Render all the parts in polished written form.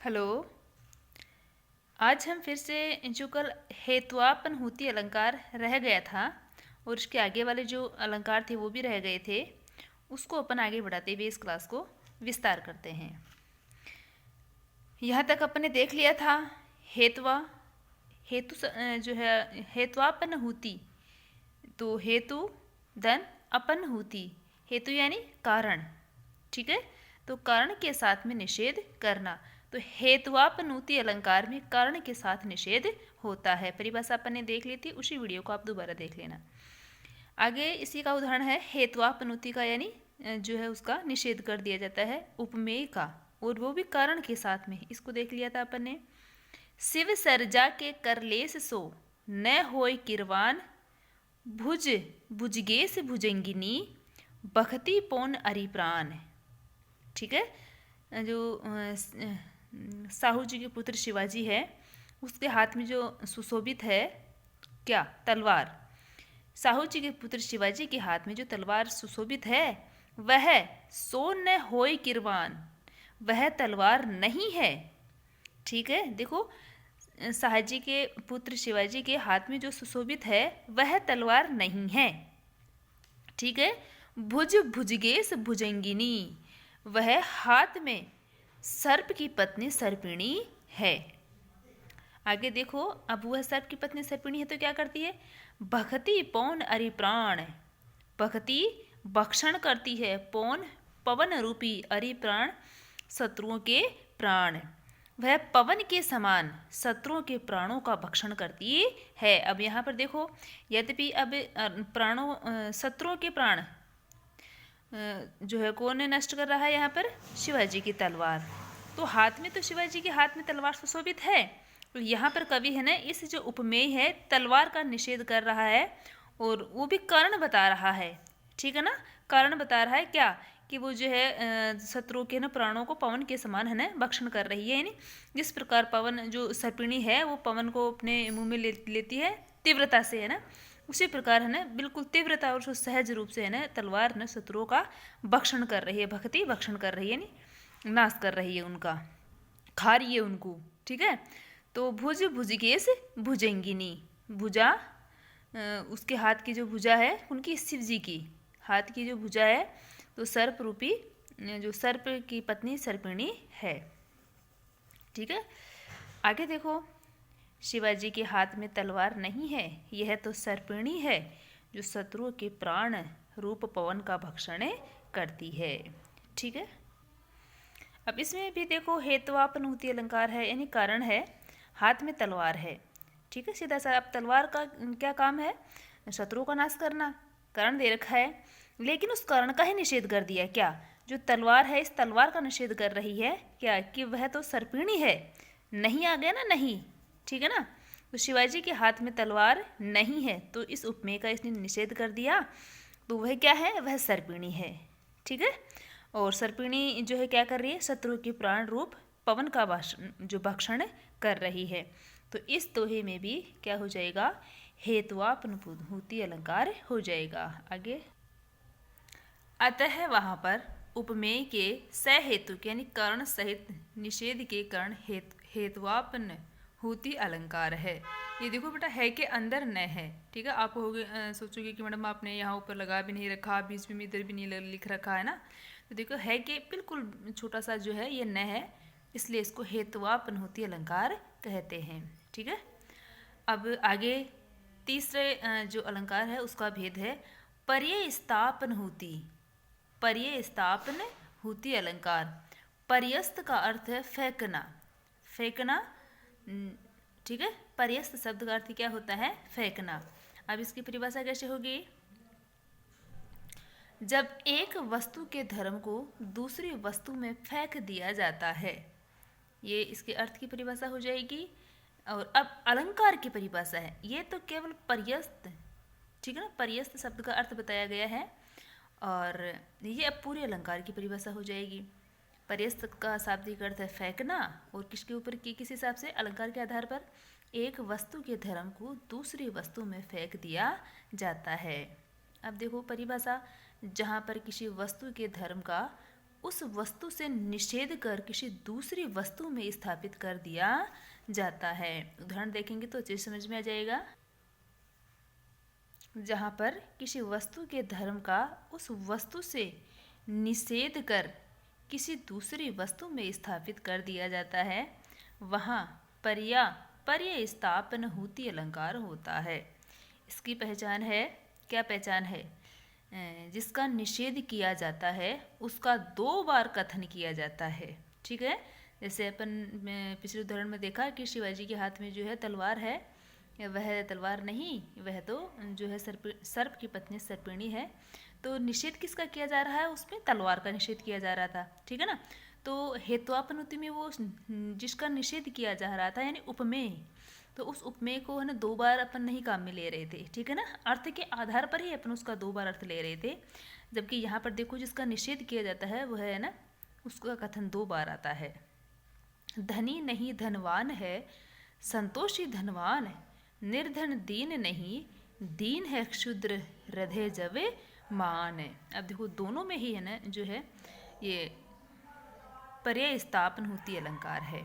Hello. आज हम फिर से जो कल हेत्वापनहुति अलंकार रह गया था और उसके आगे वाले जो अलंकार थे वो भी रह गए थे, उसको अपन आगे बढ़ाते हुए इस क्लास को विस्तार करते हैं। यहाँ तक अपन ने देख लिया था हेत्वा हेतु जो है हेत्वापनहुति, तो हेतु धन अपनहुति, हेतु यानी कारण, ठीक है। तो कारण के साथ में निषेध करना, तो हेत्वापनहुति अलंकार में कारण के साथ निषेध होता है। परिभाषा अपन ने देख ली थी, उसी वीडियो को आप दोबारा देख लेना। आगे इसी का उदाहरण है हेत्वापनहुति का, यानी जो है उसका निषेध कर दिया जाता है उपमेय का, और वो भी कारण के साथ में। इसको देख लिया था अपन ने। शिव सर्जा के करलेस सो न होय किरवान, भुज भुजगेस भुजंगिनी बखती पौन अरिप्राण, ठीक है। जो साहू जी के पुत्र शिवाजी है, उसके हाथ में जो सुशोभित है क्या, तलवार। साहू जी के पुत्र शिवाजी के हाथ में जो तलवार सुशोभित है वह सो न होय किरवान, वह तलवार नहीं है, ठीक है। देखो, शाहजी के पुत्र शिवाजी के हाथ में जो सुशोभित है वह तलवार नहीं है, ठीक है। भुज भुजगेस भुजंगिनी, वह हाथ में सर्प की पत्नी सर्पिणी है। आगे देखो, अब वह सर्प की पत्नी सर्पिणी है तो क्या करती है, भक्ति पौन अरिप्राण, भक्ति भक्षण करती है, पौन पवन रूपी, अरिप्राण शत्रुओं के प्राण, वह पवन के समान शत्रुओं के प्राणों का भक्षण करती है। अब यहाँ पर देखो, यद्यपि अब प्राणों शत्रुओं के प्राण जो है कौन नष्ट कर रहा है, यहाँ पर शिवाजी की तलवार। तो हाथ में, तो शिवाजी के हाथ में तलवार सुशोभित है, तो यहाँ पर कवि है ना, इस जो उपमेय है तलवार का निषेध कर रहा है, और वो भी कारण बता रहा है, ठीक है ना। कारण बता रहा है क्या, कि वो जो है शत्रु के ना प्राणों को पवन के समान है ना भक्षण कर रही है, यानी जिस प्रकार पवन जो सर्पिणी है वो पवन को अपने मुंह में लेती है तीव्रता से, है ना, उसी प्रकार है ना बिल्कुल तीव्रता और सहज रूप से है ना तलवार न शत्रुओं का भक्षण कर रही है, भक्ति भक्षण कर रही है, यानी नाश कर रही है उनका, खा रही है उनको, ठीक है। तो भुज भुजगेस भुजंगिनी, भुजा उसके हाथ की जो भुजा है उनकी, शिव जी की हाथ की जो भुजा है, तो सर्प रूपी जो सर्प की पत्नी सर्पिणी है, ठीक है। आगे देखो, शिवाजी के हाथ में तलवार नहीं है, यह तो सर्पिणी है जो शत्रुओं के प्राण रूप पवन का भक्षण करती है, ठीक है। अब इसमें भी देखो हेत्वापनहुति अलंकार है, यानी कारण है, हाथ में तलवार है, ठीक है, सीधा सा। अब तलवार का क्या काम है, शत्रुओं का नाश करना, कारण दे रखा है, लेकिन उस कारण का ही निषेध कर दिया, क्या, जो तलवार है इस तलवार का निषेध कर रही है क्या, कि वह तो सर्पिणी है, नहीं आ गया ना, नहीं, ठीक है ना। तो शिवाजी के हाथ में तलवार नहीं है, तो इस उपमेय का इसने निषेध कर दिया, तो वह क्या है, वह सर्पिणी है, ठीक है। और सर्पिणी जो है क्या कर रही है, शत्रु के प्राण रूप पवन का जो भक्षण कर रही है। तो इस दोहे में भी क्या हो जाएगा, हेत्वापनहुति अलंकार हो जाएगा। आगे, अतः वहाँ पर उपमेय के सहेतु यानी कारण सहित निषेध के कारण हेत्वापनहुति अलंकार है। ये देखो बेटा, है के अंदर न है, ठीक है। आप सोचोगे कि मैडम आपने यहाँ ऊपर लगा भी नहीं रखा, बीच में इधर भी नहीं लिख रखा है ना, तो देखो है के बिल्कुल छोटा सा जो है ये न है, इसलिए इसको हेत्वापनहुति अलंकार कहते हैं, ठीक है। अब आगे तीसरे जो अलंकार है उसका भेद है पर्ययस्थापनहुति, पर्ययस्थापनहुति अलंकार। पर्यस्त का अर्थ है फेंकना, फेंकना, ठीक है। पर्यस्त शब्द का अर्थ क्या होता है, फेंकना। अब इसकी परिभाषा कैसे होगी, जब एक वस्तु के धर्म को दूसरी वस्तु में फेंक दिया जाता है, ये इसके अर्थ की परिभाषा हो जाएगी। और अब अलंकार की परिभाषा है, ये तो केवल पर्यस्त, ठीक है ना, पर्यस्त शब्द का अर्थ बताया गया है, और ये अब पूरे अलंकार की परिभाषा हो जाएगी। पर्यस्त का शाब्दिक अर्थ है फेंकना, और किसके ऊपर की, किस हिसाब से, अलंकार के आधार पर, एक वस्तु के धर्म को दूसरी वस्तु में फेंक दिया जाता है। अब देखो परिभाषा, जहाँ पर किसी वस्तु के धर्म का उस वस्तु से निषेध कर किसी दूसरी वस्तु में स्थापित कर दिया जाता है। उदाहरण देखेंगे तो अच्छे समझ में आ जाएगा। जहाँ पर किसी वस्तु के धर्म का उस वस्तु से निषेध कर किसी दूसरी वस्तु में स्थापित कर दिया जाता है, वहाँ पर्य स्थापनहुति अलंकार होता है। इसकी पहचान है, क्या पहचान है? जिसका निषेध किया जाता है उसका 2 बार कथन किया जाता है। ठीक है, जैसे अपन पिछले उदाहरण में देखा कि शिवाजी के हाथ में जो है तलवार है, वह तलवार नहीं, वह तो जो है सर्प की पत्नी सर्पिणी है। तो निषेध किसका किया जा रहा है? उसमें तलवार का निषेध किया जा रहा था। ठीक है ना। तो हेत्वापनुति में वो जिसका निषेध किया जा रहा था यानी उपमेय, तो उस उपमेय को है ना 2 बार अपन नहीं काम में ले रहे थे। ठीक है ना, अर्थ के आधार पर ही अपन उसका 2 बार अर्थ ले रहे थे। जबकि यहाँ पर देखो जिसका निषेध किया जाता है वह है ना, उसका कथन 2 बार आता है। धनी नहीं धनवान है, संतोषी धनवान है, निर्धन दीन नहीं, दीन है क्षुद्र हृदय जवे मान है। अब देखो दोनों में ही है ना जो है ये पर्याय स्थापनहुति अलंकार है।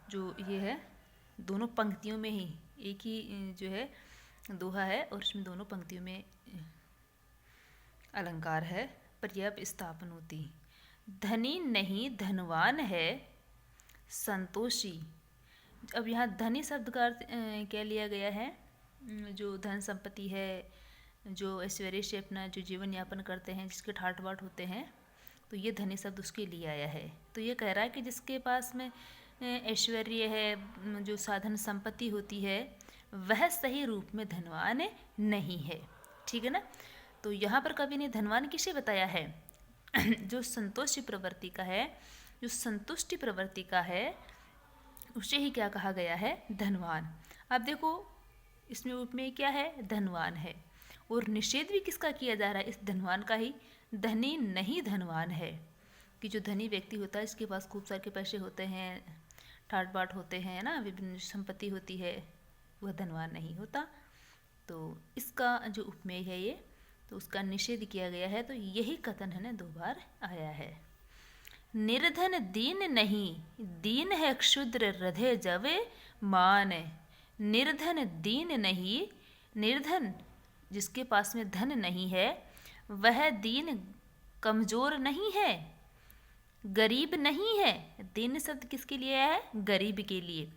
जो ये है दोनों पंक्तियों में ही एक ही जो है दोहा है और इसमें दोनों पंक्तियों में अलंकार है। पर्याय स्थापनहुति। धनी नहीं धनवान है, संतोषी। अब यहाँ धनी शब्द का अर्थ क्या लिया गया है? जो धन संपत्ति है, जो ऐश्वर्य से अपना जो जीवन यापन करते हैं, जिसके ठाट बाट होते हैं, तो ये धनी शब्द उसके लिए आया है। तो ये कह रहा है कि जिसके पास में ऐश्वर्य है, जो साधन संपत्ति होती है, वह सही रूप में धनवान नहीं है। ठीक है ना। तो यहाँ पर कवि ने धनवान किसे बताया है? जो संतोषी प्रवृत्ति का है, जो संतुष्टि प्रवृत्ति का है, उसे ही क्या कहा गया है? धनवान। अब देखो इसमें उपमेय क्या है? धनवान है। और निषेध भी किसका किया जा रहा है? इस धनवान का ही। धनी नहीं धनवान है, कि जो धनी व्यक्ति होता है, इसके पास खूब सारे पैसे होते हैं, ठाट बाट होते हैं ना, विभिन्न संपत्ति होती है, वह धनवान नहीं होता। तो इसका जो उपमेय है ये, तो उसका निषेध किया गया है। तो यही कथन है ना 2 बार आया है। निर्धन दीन नहीं, दीन है क्षुद्र हृदय जवे मान। निर्धन दीन नहीं, निर्धन जिसके पास में धन नहीं है, वह दीन कमजोर नहीं है, गरीब नहीं है। दीन शब्द किसके लिए है? गरीब के लिए।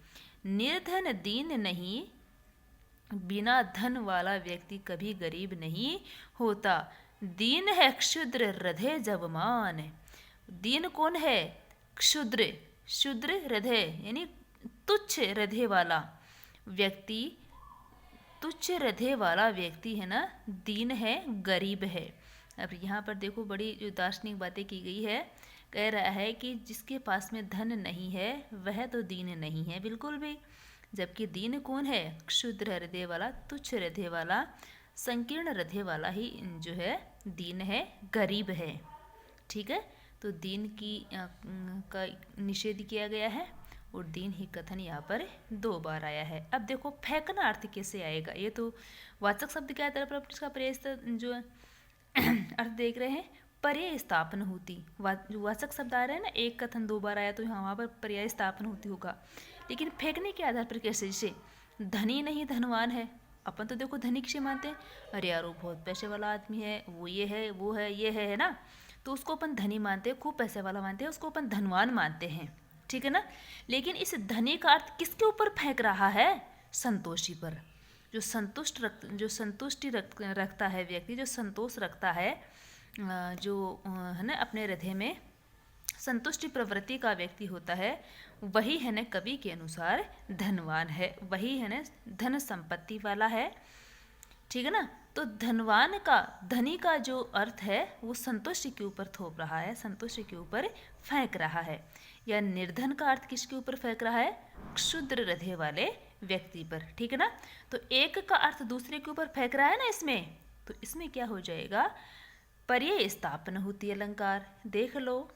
निर्धन दीन नहीं, बिना धन वाला व्यक्ति कभी गरीब नहीं होता। दीन है क्षुद्र हृदय जवमान। दीन कौन है? क्षुद्र, क्षुद्र हृदय यानी तुच्छ हृदय वाला व्यक्ति, तुच्छ हृदय वाला व्यक्ति है ना, दीन है, गरीब है। अब यहाँ पर देखो बड़ी जो दार्शनिक बातें की गई है। कह रहा है कि जिसके पास में धन नहीं है वह तो दीन नहीं है बिल्कुल भी। जबकि दीन कौन है? क्षुद्र हृदय वाला, तुच्छ हृदय वाला, संकीर्ण हृदय वाला ही जो है दीन है, गरीब है। ठीक है। तो दीन की का निषेध किया गया है और दीन ही कथन यहाँ पर 2 बार आया है। अब देखो फेंकना अर्थ कैसे आएगा? ये तो वाचक शब्द क्या है, तरफ इसका पर्याय जो अर्थ देख रहे हैं, पर्याय स्थापनहुति। जो वाचक शब्द आ रहे हैं ना, एक कथन 2 बार आया तो वहाँ पर पर्याय स्थापनहुति होगा। लेकिन फेंकने के आधार पर कैसे? जैसे धनी नहीं धनवान है, अपन तो देखो धनी किसे मानते हैं? अरे यार वो बहुत पैसे वाला आदमी है, वो ये है, वो है, ये है ना, तो उसको अपन धनी मानते हैं, खूब पैसे वाला मानते हैं, उसको अपन धनवान मानते हैं। ठीक है ना। लेकिन इस धनी का अर्थ किसके ऊपर फेंक रहा है? संतोषी पर। जो संतुष्टि रखता है व्यक्ति, जो संतोष रखता है, जो है ना अपने हृदय में संतुष्टि प्रवृत्ति का व्यक्ति होता है, वही है ना कवि के अनुसार धनवान है, वही है ना धन संपत्ति वाला है। ठीक है ना। तो धनवान का, धनी का जो अर्थ है वो संतुष्टि के ऊपर थोप रहा है, संतुष्टि के ऊपर फेंक रहा है। या निर्धन का अर्थ किसके ऊपर फेंक रहा है? क्षुद्र हृदय वाले व्यक्ति पर। ठीक है ना। तो एक का अर्थ दूसरे के ऊपर फेंक रहा है ना इसमें, तो इसमें क्या हो जाएगा? पर्याय स्थापनहुति अलंकार। देख लो।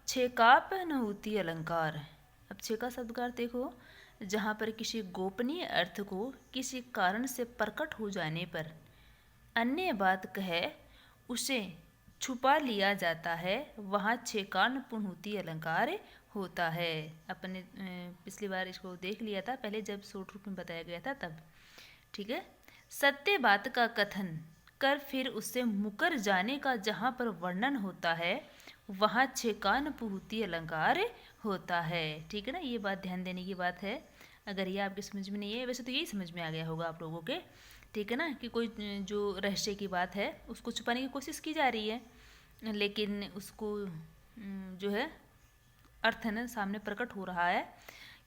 छेकापनहुति अलंकार। अब छेका शब्द का अर्थ देखो, जहाँ पर किसी गोपनीय अर्थ को किसी कारण से प्रकट हो जाने पर अन्य बात कह उसे छुपा लिया जाता है, वहाँ छेकान पुनहुति अलंकार होता है। अपने पिछली बार इसको देख लिया था, पहले जब शॉर्ट रूप में बताया गया था तब। ठीक है। सत्य बात का कथन कर फिर उससे मुकर जाने का जहाँ पर वर्णन होता है, वहाँ छेकान पुनहुति अलंकार होता है। ठीक है ना, ये बात ध्यान देने की बात है। अगर ये आपके समझ में नहीं है, वैसे तो यही समझ में आ गया होगा आप लोगों के। ठीक है ना, कि कोई जो रहस्य की बात है उसको छुपाने की कोशिश की जा रही है, लेकिन उसको जो है अर्थ है ना सामने प्रकट हो रहा है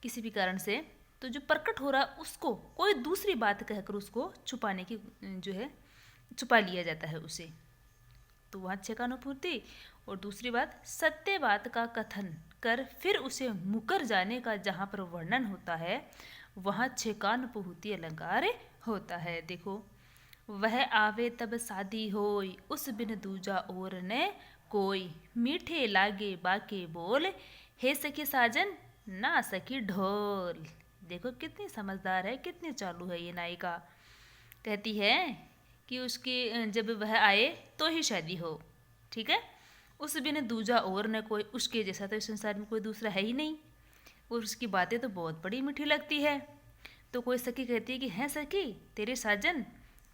किसी भी कारण से, तो जो प्रकट हो रहा है उसको कोई दूसरी बात कहकर उसको छुपाने की जो है छुपा लिया जाता है उसे, तो वहाँ छेकानुपूर्ति। और दूसरी बात, सत्य बात का कथन कर फिर उसे मुकर जाने का जहाँ पर वर्णन होता है, वहाँ छेकानुपूर्ति अलंकार होता है। देखो, वह आवे तब शादी होय उस बिन दूजा और ने कोई, मीठे लागे बाके बोल हे सखी साजन ना सखी ढोल। देखो कितनी समझदार है, कितनी चालू है ये नायिका। कहती है कि उसकी जब वह आए तो ही शादी हो। ठीक है। उस बिन दूजा और न कोई, उसके जैसा तो इस संसार में कोई दूसरा है ही नहीं, और उसकी बातें तो बहुत बड़ी मीठी लगती है। तो कोई सखी कहती है कि हैं सखी तेरे साजन,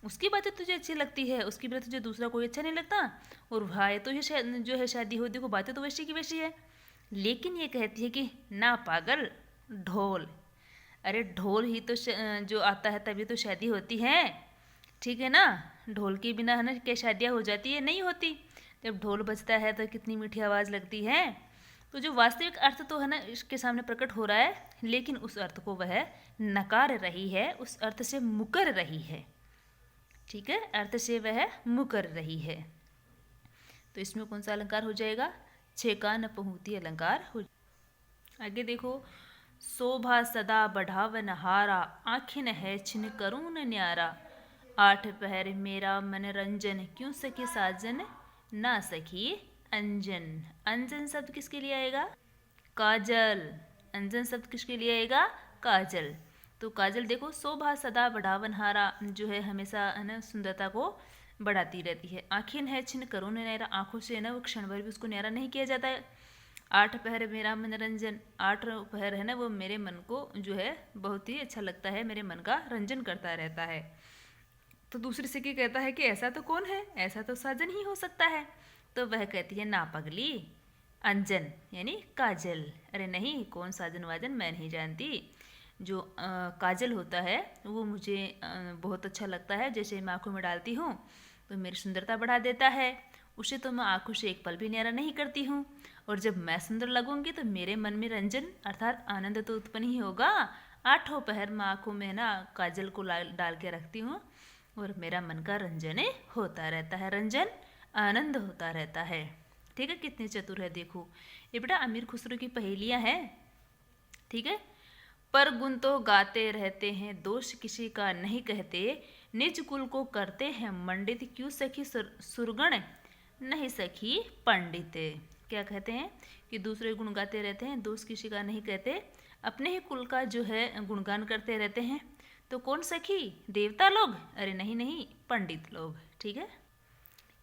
उसकी बातें तुझे अच्छी लगती है, उसकी बिना तुझे दूसरा कोई अच्छा नहीं लगता, और भाई तो ये जो है शादी हो, देखो बातें तो वैसी की वैसी है। लेकिन ये कहती है कि ना पागल ढोल, अरे ढोल ही तो जो आता है तभी तो शादी होती है। ठीक है ना, ढोल के बिना है ना क्या शादियाँ हो जाती है? नहीं होती। जब ढोल बजता है तो कितनी मीठी आवाज़ लगती है। तो जो वास्तविक अर्थ तो है ना इसके सामने प्रकट हो रहा है, लेकिन उस अर्थ को वह नकार रही है, उस अर्थ से मुकर रही है। ठीक है, अर्थ से वह मुकर रही है। तो इसमें कौन सा अलंकार हो जाएगा? छेकान पुनहुति अलंकार हो। आगे देखो, शोभा सदा बढ़ावन हारा, आँखिन है छिन करुण न्यारा, आठ पहर मेरा मनरंजन, क्यों सखी साजन ना सखी अंजन। अंजन शब्द किसके लिए आएगा? काजल। अंजन शब्द किसके लिए आएगा? काजल। तो काजल देखो, शोभा सदा बढ़ावन हारा, जो है हमेशा है ना सुंदरता को बढ़ाती रहती है। आँखिन है छिन करुण न्यारा, आँखों से है ना वो क्षण भर भी उसको न्यारा नहीं किया जाता है। आठ पहर मेरा मनोरंजन, आठ पहर है ना वो मेरे मन को जो है बहुत ही अच्छा लगता है, मेरे मन का रंजन करता रहता है। तो दूसरी से क्या कहता है कि ऐसा तो कौन है, ऐसा तो साजन ही हो सकता है। तो वह कहती है ना पगली अंजन यानी काजल। अरे नहीं, कौन साजन वाजन मैं नहीं जानती, जो काजल होता है वो मुझे बहुत अच्छा लगता है। जैसे मैं आँखों में डालती हूँ तो मेरी सुंदरता बढ़ा देता है, उसे तो मैं आँखों से एक पल भी न्यारा नहीं करती हूँ। और जब मैं सुंदर लगूंगी तो मेरे मन में रंजन अर्थात आनंद तो उत्पन्न ही होगा। आठों पहर मैं आँखों में ना काजल को डाल के रखती हूँ और मेरा मन का रंजन होता रहता है, रंजन आनंद होता रहता है। ठीक है, कितनी चतुर है देखो। ये बेटा अमीर खुसरो की पहेलियाँ हैं। ठीक है। पर गुण तो गाते रहते हैं, दोष किसी का नहीं कहते, निज कुल को करते हैं मंडित, क्यों सखी सुरगण नहीं सखी पंडित। क्या कहते हैं कि दूसरे गुण गाते रहते हैं, दोष किसी का नहीं कहते, अपने ही कुल का जो है गुणगान करते रहते हैं। तो कौन सखी? देवता लोग? अरे नहीं नहीं, पंडित लोग। ठीक है।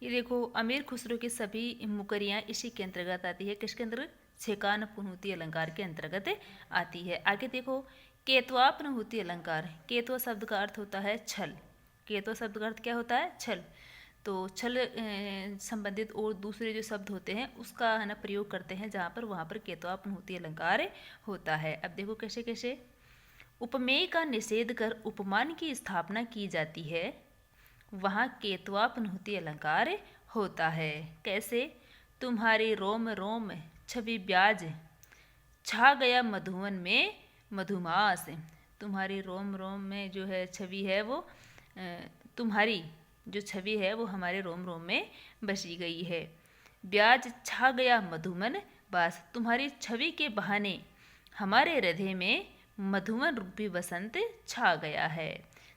ये देखो, अमीर खुसरो की सभी मुकरियाँ इसी के अंतर्गत आती है। किसके अंतर्गत? छेकान पुनहुति अलंकार के अंतर्गत आती है। आगे देखो, केतवा पुनहुति अलंकार। केतवा शब्द का अर्थ होता है छल। केतवा शब्द का अर्थ क्या होता है? छल। तो छल संबंधित और दूसरे जो शब्द होते हैं उसका है ना प्रयोग करते हैं जहाँ पर, वहाँ पर केतवा पुनहुति अलंकार होता है। अब देखो कैसे कैसे। उपमेय का निषेध कर उपमान की स्थापना की जाती है, वहाँ केतवा पुनहुति अलंकार होता है। कैसे? तुम्हारे रोम रोम छवि ब्याज, छा गया मधुवन में मधुमास। तुम्हारी रोम रोम में जो है छवि है वो तुम्हारी जो छवि है वो हमारे रोम रोम में बसी गई है। ब्याज छा गया मधुमन बास, तुम्हारी छवि के बहाने हमारे हृदय में मधुवन रूपी बसंत छा गया है।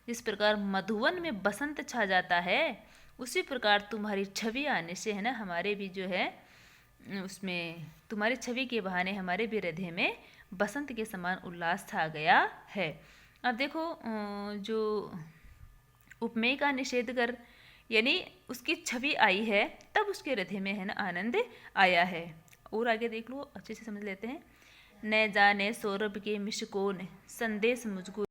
जिस प्रकार मधुवन में बसंत छा जाता है, उसी प्रकार तुम्हारी छवि आने से है ना हमारे भी जो है उसमें तुम्हारी छवि के बहाने हमारे भी हृदय में बसंत के समान उल्लास छा गया है। अब देखो जो उपमेय का निषेध कर यानी उसकी छवि आई है, तब उसके हृदय में है ना आनंद आया है। और आगे देख लो, अच्छे से समझ लेते हैं। न जाने सौरभ के मिश कौन, संदेश मुझको